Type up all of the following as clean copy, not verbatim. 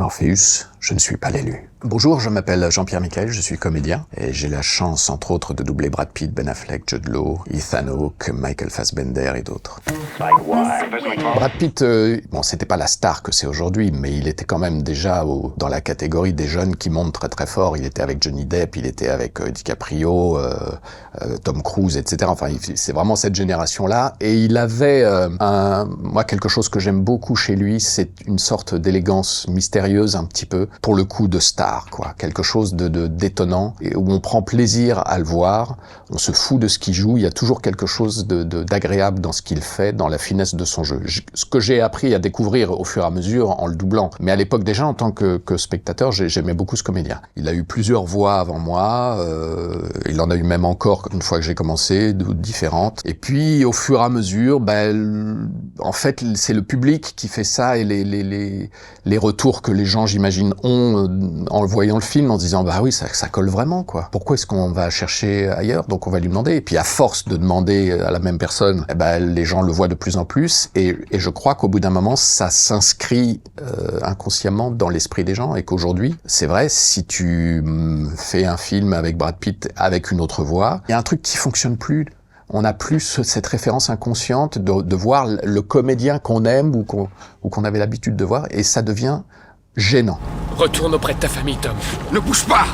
Morpheus, je ne suis pas l'élu. Bonjour, je m'appelle Jean-Pierre Michael, je suis comédien et j'ai la chance, entre autres, de doubler Brad Pitt, Ben Affleck, Jude Law, Ethan Hawke, Michael Fassbender et d'autres. Brad Pitt, bon, c'était pas la star que c'est aujourd'hui, mais il était quand même déjà dans la catégorie des jeunes qui montent très très fort. Il était avec Johnny Depp, il était avec DiCaprio, Tom Cruise, etc. Enfin, c'est vraiment cette génération-là. Et il avait, moi, quelque chose que j'aime beaucoup chez lui, c'est une sorte d'élégance mystérieuse, un petit peu, pour le coup de star, quoi. Quelque chose d'étonnant, et où on prend plaisir à le voir, on se fout de ce qu'il joue, il y a toujours quelque chose d'agréable dans ce qu'il fait, dans la finesse de son jeu. Ce que j'ai appris à découvrir au fur et à mesure en le doublant. Mais à l'époque déjà, en tant que spectateur, j'aimais beaucoup ce comédien. Il a eu plusieurs voix avant moi, il en a eu même encore une fois que j'ai commencé, différentes. Et puis au fur et à mesure, en fait, c'est le public qui fait ça et les retours que les gens, j'imagine, ont en voyant le film, en se disant bah oui, ça colle vraiment, quoi. Pourquoi est-ce qu'on va chercher ailleurs? Donc on va lui demander. Et puis à force de demander à la même personne, les gens le voient de plus en plus. Et je crois qu'au bout d'un moment, ça s'inscrit inconsciemment dans l'esprit des gens. Et qu'aujourd'hui, c'est vrai, si tu fais un film avec Brad Pitt avec une autre voix, il y a un truc qui fonctionne plus. On n'a plus cette référence inconsciente de voir le comédien qu'on aime ou qu'on avait l'habitude de voir, et ça devient gênant. Retourne auprès de ta famille, Tom. Ne bouge pas!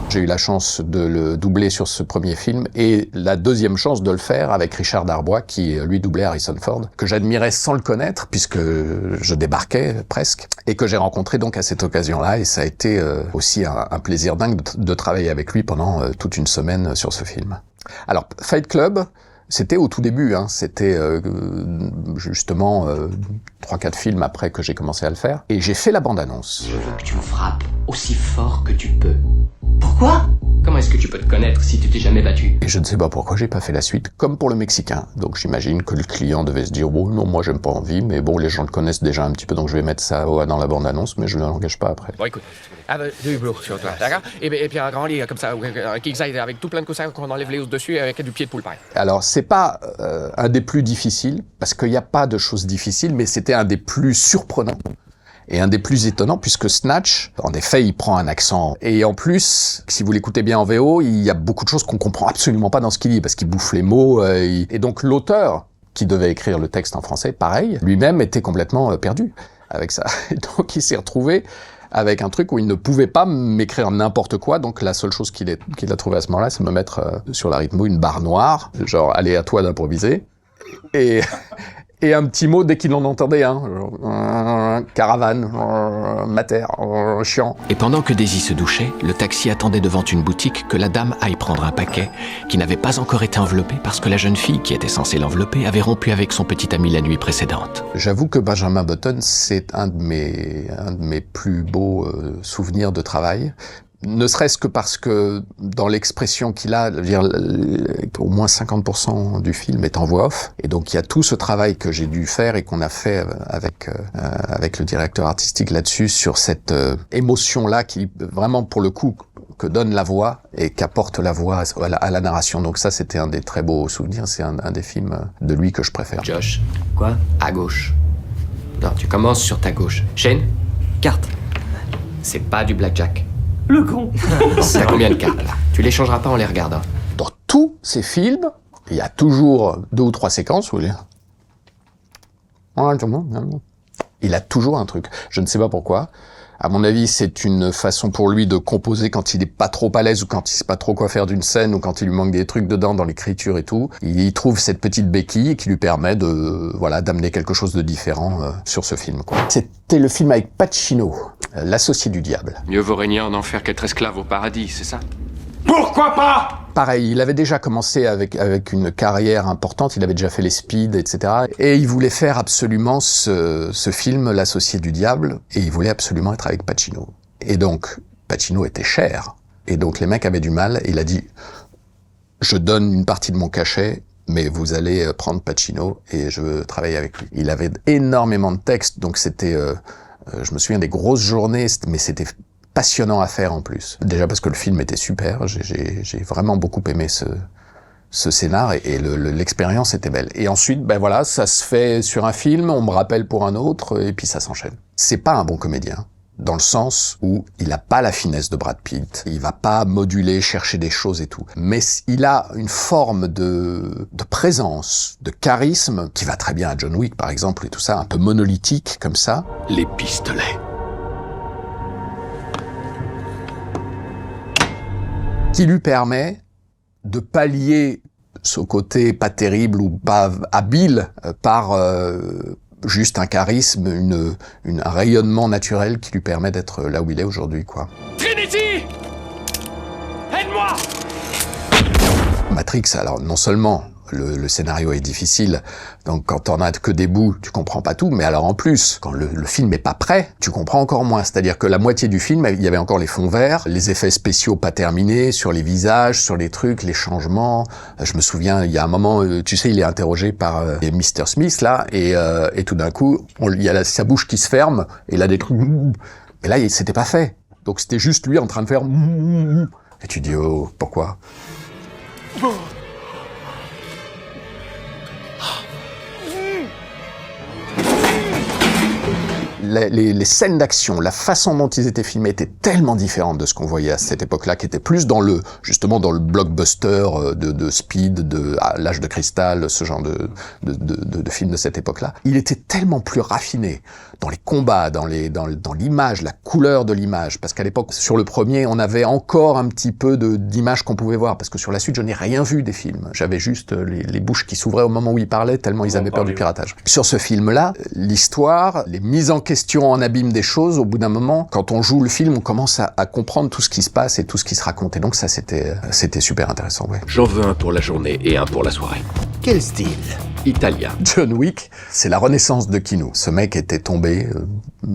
J'ai eu la chance de le doubler sur ce premier film et la deuxième chance de le faire avec Richard Darbois qui, lui, doublait Harrison Ford, que j'admirais sans le connaître puisque je débarquais presque et que j'ai rencontré donc à cette occasion-là, et ça a été aussi un plaisir dingue de travailler avec lui pendant toute une semaine sur ce film. Alors, Fight Club, c'était au tout début, hein. C'était justement 3-4 films après que j'ai commencé à le faire. Et j'ai fait la bande-annonce. Je veux que tu me frappes aussi fort que tu peux. Pourquoi? Comment est-ce que tu peux te connaître si tu t'es jamais battu? Et je ne sais pas pourquoi j'ai pas fait la suite, comme pour le Mexicain. Donc j'imagine que le client devait se dire « Bon, non, moi j'aime pas envie, mais bon, les gens le connaissent déjà un petit peu, donc je vais mettre ça dans la bande-annonce, mais je ne l'engage pas après. » Bon, écoute, deux hublots sur toi, d'accord? Et puis un grand lit comme ça, un king size avec tout plein de coussins qu'on enlève les os dessus avec du pied de poule pareil. Alors, c'est pas un des plus difficiles, parce qu'il n'y a pas de choses difficiles, mais c'était un des plus surprenants. Et un des plus étonnants, puisque Snatch, en effet, il prend un accent. Et en plus, si vous l'écoutez bien en VO, il y a beaucoup de choses qu'on comprend absolument pas dans ce qu'il dit, parce qu'il bouffe les mots. Et donc l'auteur, qui devait écrire le texte en français, pareil, lui-même était complètement perdu avec ça. Et donc il s'est retrouvé avec un truc où il ne pouvait pas m'écrire n'importe quoi, donc la seule chose qu'il a trouvé à ce moment-là, c'est me mettre sur la rythmo une barre noire, genre « allez, à toi d'improviser ». Et un petit mot dès qu'il en entendait un, caravane, mater, chiant. Et pendant que Daisy se douchait, le taxi attendait devant une boutique que la dame aille prendre un paquet qui n'avait pas encore été enveloppé parce que la jeune fille qui était censée l'envelopper avait rompu avec son petit ami la nuit précédente. J'avoue que Benjamin Button, c'est un de mes plus beaux souvenirs de travail. Ne serait-ce que parce que dans l'expression qu'il a, au moins 50% du film est en voix off. Et donc il y a tout ce travail que j'ai dû faire et qu'on a fait avec le directeur artistique là-dessus, sur cette émotion-là qui vraiment pour le coup que donne la voix et qu'apporte la voix à la narration. Donc ça, c'était un des très beaux souvenirs. C'est un des films de lui que je préfère. Josh. Quoi? À gauche. Non, tu commences sur ta gauche. Shane? Carte. C'est pas du blackjack. Le con. T'as combien de cartes, là? Tu les changeras pas en les regardant. Dans tous ces films, il y a toujours 2 ou 3 séquences où il a toujours un truc. Je ne sais pas pourquoi. À mon avis, c'est une façon pour lui de composer quand il n'est pas trop à l'aise ou quand il sait pas trop quoi faire d'une scène ou quand il lui manque des trucs dedans dans l'écriture et tout. Il trouve cette petite béquille qui lui permet d'amener quelque chose de différent sur ce film, quoi. C'était le film avec Pacino, L'associé du diable. Mieux vaut régner en enfer qu'être esclave au paradis, c'est ça? Pourquoi pas? Pareil, il avait déjà commencé avec une carrière importante, il avait déjà fait les Speed, etc. Et il voulait faire absolument ce film, L'Associé du Diable, et il voulait absolument être avec Pacino. Et donc, Pacino était cher, et donc les mecs avaient du mal, et il a dit « Je donne une partie de mon cachet, mais vous allez prendre Pacino, et je veux travailler avec lui. » Il avait énormément de textes, donc c'était... je me souviens des grosses journées, mais c'était passionnant à faire en plus. Déjà parce que le film était super, j'ai vraiment beaucoup aimé ce scénar et l'expérience était belle. Et ensuite, ça se fait sur un film, on me rappelle pour un autre et puis ça s'enchaîne. c'est pas un bon comédien. Dans le sens où il n'a pas la finesse de Brad Pitt, il va pas moduler, chercher des choses et tout. Mais il a une forme de présence, de charisme, qui va très bien à John Wick par exemple et tout ça, un peu monolithique comme ça. Les pistolets. Qui lui permet de pallier ce côté pas terrible ou pas habile par juste un charisme, un rayonnement naturel qui lui permet d'être là où il est aujourd'hui, quoi. Trinity! Aide-moi! Matrix, alors non seulement le scénario est difficile, donc quand t'en as que des bouts, tu comprends pas tout, mais alors en plus, quand le film est pas prêt, tu comprends encore moins. C'est-à-dire que la moitié du film, il y avait encore les fonds verts, les effets spéciaux pas terminés, sur les visages, sur les trucs, les changements. Je me souviens, il y a un moment, tu sais, il est interrogé par Mr. Smith, là, et tout d'un coup, il y a sa bouche qui se ferme, et là, des trucs... Et là, c'était pas fait. Donc c'était juste lui en train de faire... Et tu dis, oh, pourquoi ? Les scènes d'action, la façon dont ils étaient filmés était tellement différente de ce qu'on voyait à cette époque-là, qui était plus justement dans le blockbuster de Speed, de L'Âge de Cristal, ce genre de films de cette époque-là. Il était tellement plus raffiné dans les combats, dans l'image, la couleur de l'image, parce qu'à l'époque, sur le premier, on avait encore un petit peu d'images qu'on pouvait voir, parce que sur la suite, je n'ai rien vu des films. J'avais juste les bouches qui s'ouvraient au moment où ils parlaient, tellement ils avaient peur du piratage. Sur ce film-là, l'histoire, les mises en question en abîme des choses, au bout d'un moment, quand on joue le film, on commence à comprendre tout ce qui se passe et tout ce qui se raconte. Et donc ça, c'était super intéressant, ouais. J'en veux un pour la journée et un pour la soirée. Quel style ? Italien. John Wick, c'est la renaissance de Keanu. Ce mec était tombé,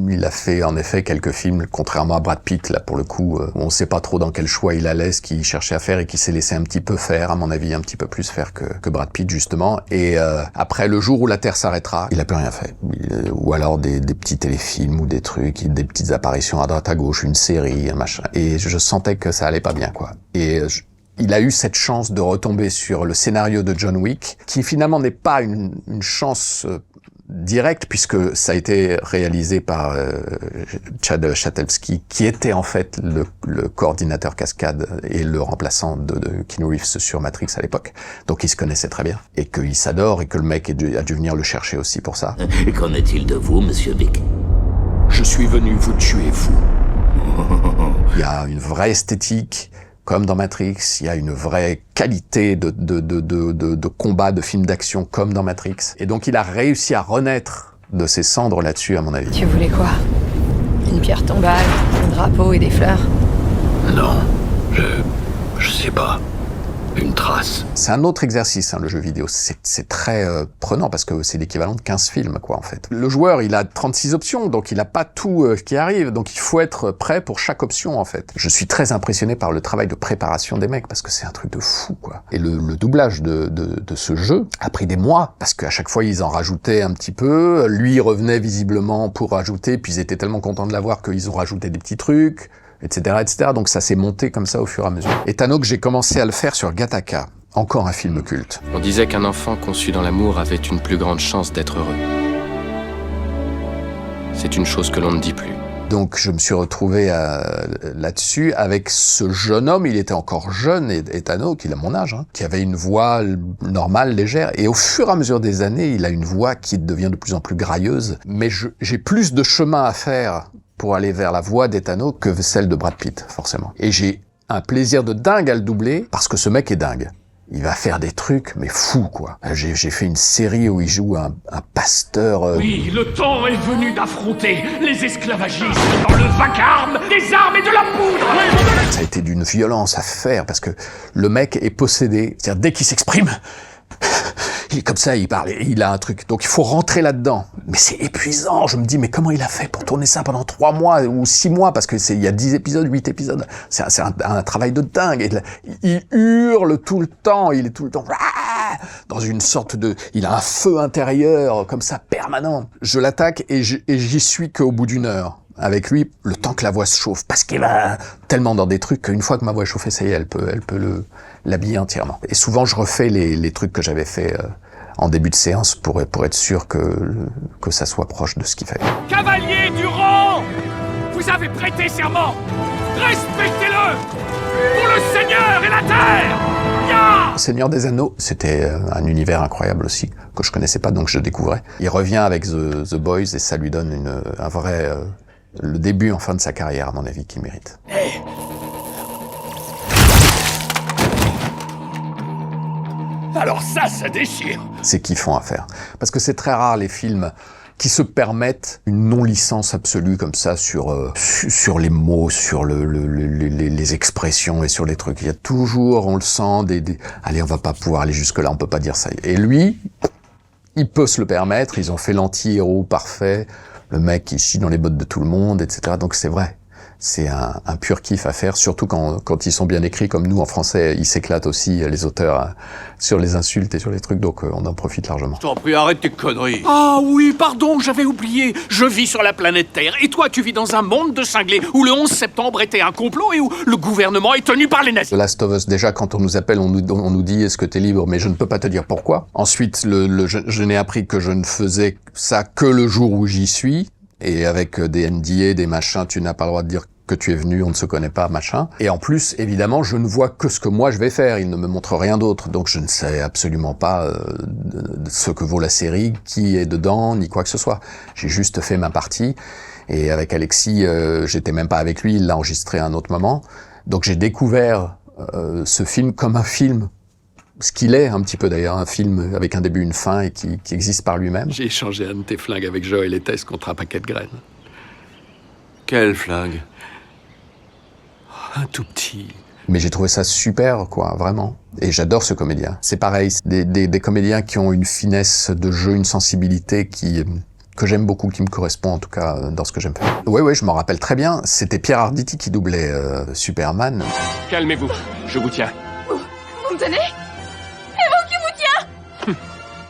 il a fait en effet quelques films, contrairement à Brad Pitt, là pour le coup, où on sait pas trop dans quel choix il allait, ce qu'il cherchait à faire et qui s'est laissé un petit peu faire, à mon avis, un petit peu plus faire que Brad Pitt justement. Et après, le jour où la Terre s'arrêtera, il a plus rien fait. Ou alors des petits téléfilms ou des trucs, des petites apparitions à droite à gauche, une série, un machin. Et je sentais que ça allait pas bien, quoi. Et il a eu cette chance de retomber sur le scénario de John Wick, qui finalement n'est pas une chance directe, puisque ça a été réalisé par Chad Stahelski, qui était en fait le coordinateur cascade et le remplaçant de Keanu Reeves sur Matrix à l'époque. Donc ils se connaissaient très bien, et qu'il s'adore, et que le mec a dû venir le chercher aussi pour ça. Et qu'en est-il de vous, monsieur Wick? Je suis venu vous tuer, vous. Il y a une vraie esthétique, comme dans Matrix, il y a une vraie qualité de combat, de film d'action, comme dans Matrix. Et donc il a réussi à renaître de ses cendres là-dessus, à mon avis. Tu voulais quoi? Une pierre tombale, un drapeau et des fleurs? Non, je sais pas. Une trace. C'est un autre exercice, le jeu vidéo. C'est très prenant, parce que c'est l'équivalent de 15 films, quoi, en fait. Le joueur, il a 36 options, donc il a pas tout qui arrive. Donc il faut être prêt pour chaque option, en fait. Je suis très impressionné par le travail de préparation des mecs, parce que c'est un truc de fou, quoi. Et le doublage de ce jeu a pris des mois, parce qu'à chaque fois, ils en rajoutaient un petit peu. Lui, il revenait visiblement pour rajouter, puis ils étaient tellement contents de l'avoir qu'ils ont rajouté des petits trucs, etc., etc. Donc ça s'est monté comme ça au fur et à mesure. Et Tano, que j'ai commencé à le faire sur Gattaca, encore un film culte. On disait qu'un enfant conçu dans l'amour avait une plus grande chance d'être heureux. C'est une chose que l'on ne dit plus. Donc je me suis retrouvé là-dessus avec ce jeune homme, il était encore jeune, Etano, qui a mon âge, qui avait une voix normale, légère, et au fur et à mesure des années, il a une voix qui devient de plus en plus grailleuse, mais j'ai plus de chemin à faire pour aller vers la voix d'Etano que celle de Brad Pitt, forcément. Et j'ai un plaisir de dingue à le doubler, parce que ce mec est dingue. Il va faire des trucs, mais fous, quoi. J'ai fait une série où il joue un pasteur... Oui, le temps est venu d'affronter les esclavagistes dans le vacarme des armes et de la poudre. Ça a été d'une violence à faire, parce que le mec est possédé. C'est-à-dire, dès qu'il s'exprime, il est comme ça, il parle, il a un truc. Donc il faut rentrer là-dedans. Mais c'est épuisant. Je me dis, mais comment il a fait pour tourner ça pendant 3 mois ou 6 mois? Parce que il y a 10 épisodes, 8 épisodes. C'est un travail de dingue. Et il hurle tout le temps. Il est tout le temps dans une sorte de... Il a un feu intérieur comme ça, permanent. Je l'attaque et j'y suis qu'au bout d'1 heure. Avec lui, le temps que la voix se chauffe, parce qu'il va tellement dans des trucs qu'une fois que ma voix est chauffée, ça y est, elle peut l'habiller entièrement. Et souvent, je refais les trucs que j'avais fait en début de séance pour être sûr que ça soit proche de ce qu'il fait. Cavalier du rang, vous avez prêté serment. Respectez-le pour le Seigneur et la terre. Ya! Seigneur des Anneaux, c'était un univers incroyable aussi, que je connaissais pas, donc je découvrais. Il revient avec The Boys et ça lui donne un vrai... le début en fin de sa carrière, à mon avis, qu'il mérite. Alors ça déchire. C'est kiffant à faire. Parce que c'est très rare les films qui se permettent une non-licence absolue comme ça sur les mots, sur les expressions et sur les trucs. Il y a toujours, on le sent, allez, on va pas pouvoir aller jusque-là, on peut pas dire ça. Et lui, il peut se le permettre, ils ont fait l'anti-héros parfait, le mec qui chie dans les bottes de tout le monde, etc. Donc c'est vrai. C'est un pur kiff à faire, surtout quand ils sont bien écrits, comme nous en français, ils s'éclatent aussi, les auteurs, sur les insultes et sur les trucs, donc on en profite largement. Je t'en prie, arrête tes conneries. Ah oui, pardon, j'avais oublié. Je vis sur la planète Terre, et toi tu vis dans un monde de cinglés, où le 11 septembre était un complot et où le gouvernement est tenu par les nazis. The Last of Us, déjà quand on nous appelle, on nous dit est-ce que t'es libre, mais je ne peux pas te dire pourquoi. Ensuite, je n'ai appris que je ne faisais ça que le jour où j'y suis. Et avec des NDA, des machins, tu n'as pas le droit de dire que tu es venu, on ne se connaît pas, machin. Et en plus, évidemment, je ne vois que ce que moi je vais faire, il ne me montre rien d'autre. Donc je ne sais absolument pas ce que vaut la série, qui est dedans, ni quoi que ce soit. J'ai juste fait ma partie. Et avec Alexis, j'étais même pas avec lui, il l'a enregistré à un autre moment. Donc j'ai découvert ce film comme un film. Ce qu'il est, un petit peu d'ailleurs, un film avec un début, une fin et qui existe par lui-même. J'ai échangé un de tes flingues avec Joël et Tess contre un paquet de graines. Quel flingue? Un tout petit. Mais j'ai trouvé ça super, quoi, vraiment. Et j'adore ce comédien. C'est pareil, des comédiens qui ont une finesse de jeu, une sensibilité que j'aime beaucoup, qui me correspond en tout cas dans ce que j'aime faire. Oui, je m'en rappelle très bien. C'était Pierre Arditi qui doublait Superman. Calmez-vous, je vous tiens. Vous me tenez?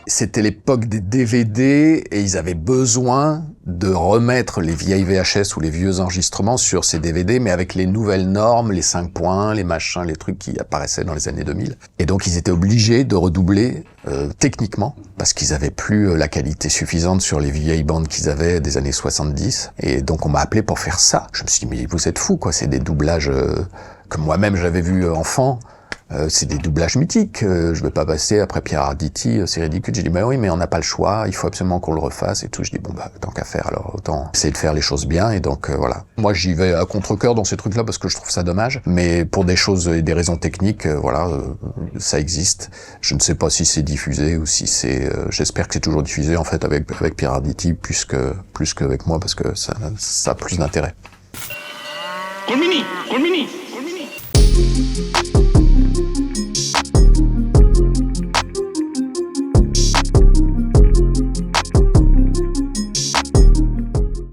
C'était l'époque des DVD et ils avaient besoin de remettre les vieilles VHS ou les vieux enregistrements sur ces DVD, mais avec les nouvelles normes, les 5 points, les machins, les trucs qui apparaissaient dans les années 2000. Et donc ils étaient obligés de redoubler techniquement, parce qu'ils avaient plus la qualité suffisante sur les vieilles bandes qu'ils avaient des années 70. Et donc on m'a appelé pour faire ça. Je me suis dit, mais vous êtes fous, quoi, c'est des doublages que moi-même j'avais vus enfant. C'est des doublages mythiques. Je vais pas passer après Pierre Arditi, c'est ridicule. J'ai dit bah oui, mais on n'a pas le choix. Il faut absolument qu'on le refasse et tout. Je dis bon bah tant qu'à faire, alors autant essayer de faire les choses bien. Et donc voilà. Moi j'y vais à contre-cœur dans ces trucs-là parce que je trouve ça dommage. Mais pour des choses et des raisons techniques, ça existe. Je ne sais pas si c'est diffusé ou si c'est. J'espère que c'est toujours diffusé en fait avec Pierre Arditi plus qu'avec moi parce que ça a plus d'intérêt. Colmini.